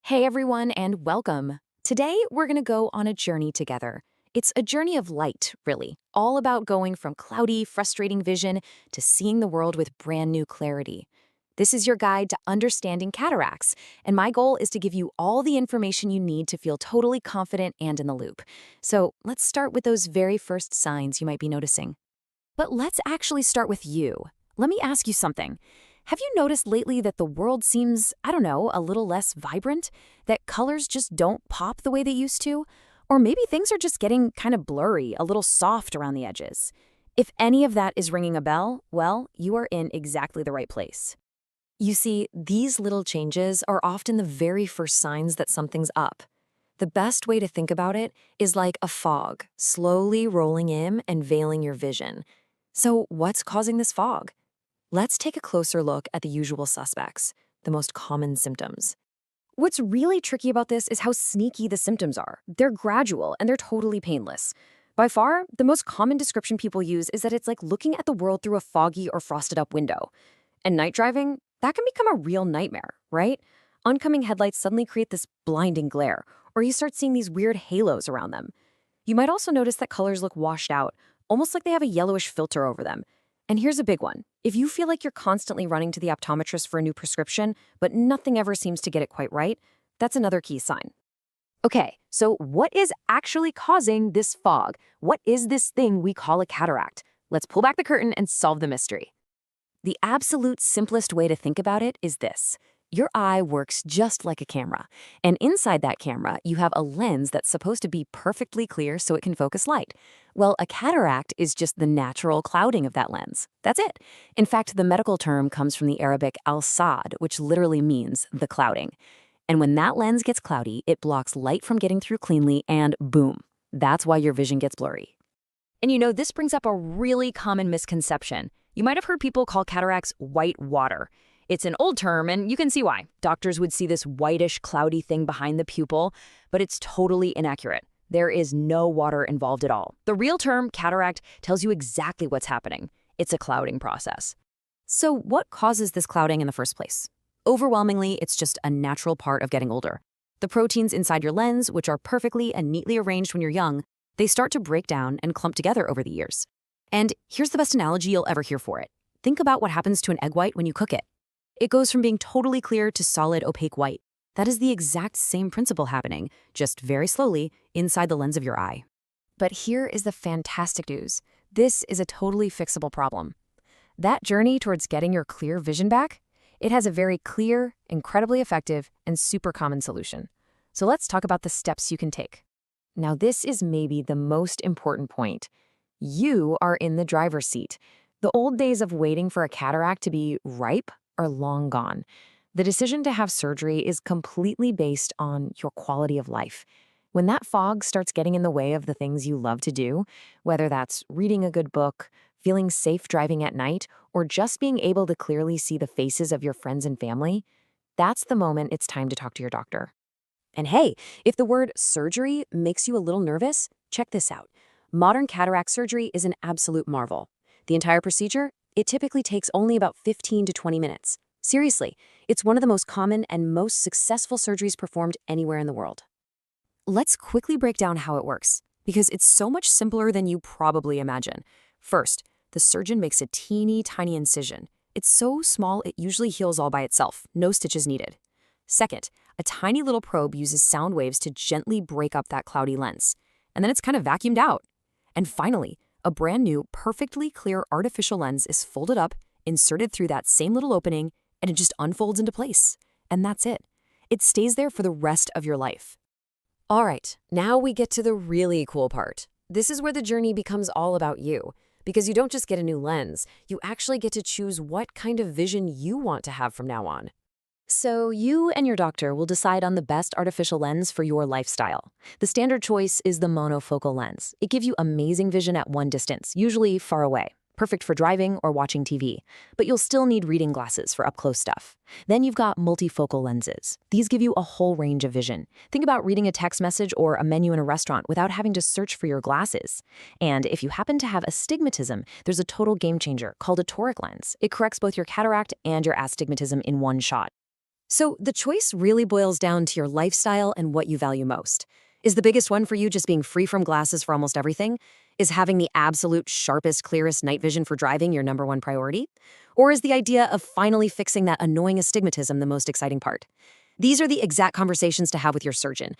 Hey everyone, and welcome. Today, we're going to go on a journey together. It's a journey of light, really, all about going from cloudy, frustrating vision to seeing the world with brand new clarity. This is your guide to understanding cataracts, and my goal is to give you all the information you need to feel totally confident and in the loop. So let's start with those very first signs you might be noticing. But let's actually start with you. Let me ask you something. Have you noticed lately that the world seems, I don't know, a little less vibrant? That colors just don't pop the way they used to? Or maybe things are just getting kind of blurry, a little soft around the edges. If any of that is ringing a bell, well, you are in exactly the right place. You see, these little changes are often the very first signs that something's up. The best way to think about it is like a fog, slowly rolling in and veiling your vision. So what's causing this fog? Let's take a closer look at the usual suspects, the most common symptoms. What's really tricky about this is how sneaky the symptoms are. They're gradual and they're totally painless. By far, the most common description people use is that it's like looking at the world through a foggy or frosted up window. And night driving, that can become a real nightmare, right? Oncoming headlights suddenly create this blinding glare, or you start seeing these weird halos around them. You might also notice that colors look washed out, almost like they have a yellowish filter over them. And here's a big one. If you feel like you're constantly running to the optometrist for a new prescription, but nothing ever seems to get it quite right, that's another key sign. Okay, so what is actually causing this fog? What is this thing we call a cataract? Let's pull back the curtain and solve the mystery. The absolute simplest way to think about it is this. Your eye works just like a camera, and inside that camera, you have a lens that's supposed to be perfectly clear so it can focus light. Well, a cataract is just the natural clouding of that lens. That's it. In fact, the medical term comes from the Arabic al-sad, which literally means the clouding. And when that lens gets cloudy, it blocks light from getting through cleanly, and boom, that's why your vision gets blurry. And you know, this brings up a really common misconception. You might have heard people call cataracts white water. It's an old term, and you can see why. Doctors would see this whitish, cloudy thing behind the pupil, but it's totally inaccurate. There is no water involved at all. The real term, cataract, tells you exactly what's happening. It's a clouding process. So what causes this clouding in the first place? Overwhelmingly, it's just a natural part of getting older. The proteins inside your lens, which are perfectly and neatly arranged when you're young, they start to break down and clump together over the years. And here's the best analogy you'll ever hear for it. Think about what happens to an egg white when you cook it. It goes from being totally clear to solid, opaque white. That is the exact same principle happening, just very slowly, inside the lens of your eye. But here is the fantastic news. This is a totally fixable problem. That journey towards getting your clear vision back, it has a very clear, incredibly effective, and super common solution. So let's talk about the steps you can take. Now, this is maybe the most important point. You are in the driver's seat. The old days of waiting for a cataract to be ripe are long gone. The decision to have surgery is completely based on your quality of life. When that fog starts getting in the way of the things you love to do, whether that's reading a good book, feeling safe driving at night, or just being able to clearly see the faces of your friends and family, that's the moment it's time to talk to your doctor. And hey, if the word surgery makes you a little nervous, check this out. Modern cataract surgery is an absolute marvel. The entire procedure, it typically takes only about 15 to 20 minutes. Seriously, it's one of the most common and most successful surgeries performed anywhere in the world. Let's quickly break down how it works, because it's so much simpler than you probably imagine. First, the surgeon makes a teeny tiny incision. It's so small it usually heals all by itself, no stitches needed. Second, a tiny little probe uses sound waves to gently break up that cloudy lens, and then it's kind of vacuumed out. And finally, a brand new, perfectly clear artificial lens is folded up, inserted through that same little opening, and it just unfolds into place. And that's it. It stays there for the rest of your life. All right, now we get to the really cool part. This is where the journey becomes all about you. Because you don't just get a new lens, you actually get to choose what kind of vision you want to have from now on. So you and your doctor will decide on the best artificial lens for your lifestyle. The standard choice is the monofocal lens. It gives you amazing vision at one distance, usually far away. Perfect for driving or watching TV. But you'll still need reading glasses for up-close stuff. Then you've got multifocal lenses. These give you a whole range of vision. Think about reading a text message or a menu in a restaurant without having to search for your glasses. And if you happen to have astigmatism, there's a total game changer called a toric lens. It corrects both your cataract and your astigmatism in one shot. So the choice really boils down to your lifestyle and what you value most. Is the biggest one for you just being free from glasses for almost everything? Is having the absolute sharpest, clearest night vision for driving your number one priority? Or is the idea of finally fixing that annoying astigmatism the most exciting part? These are the exact conversations to have with your surgeon.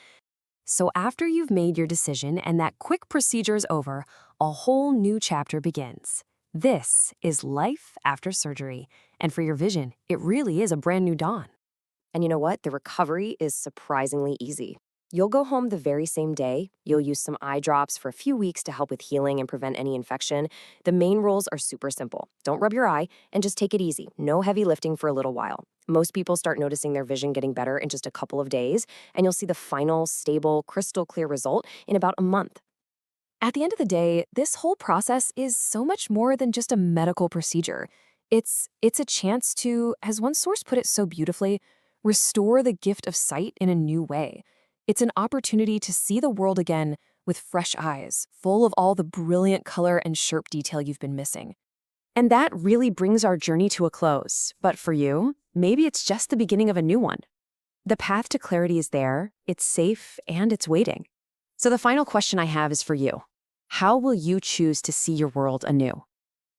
So after you've made your decision and that quick procedure is over, a whole new chapter begins. This is life after surgery. And for your vision, it really is a brand new dawn. And you know what? The recovery is surprisingly easy. You'll go home the very same day. You'll use some eye drops for a few weeks to help with healing and prevent any infection. The main rules are super simple. Don't rub your eye and just take it easy. No heavy lifting for a little while. Most people start noticing their vision getting better in just a couple of days, and you'll see the final, stable, crystal clear result in about a month. At the end of the day, this whole process is so much more than just a medical procedure. It's a chance to, as one source put it so beautifully, restore the gift of sight in a new way. It's an opportunity to see the world again with fresh eyes, full of all the brilliant color and sharp detail you've been missing. And that really brings our journey to a close. But for you, maybe it's just the beginning of a new one. The path to clarity is there, it's safe, and it's waiting. So the final question I have is for you. How will you choose to see your world anew?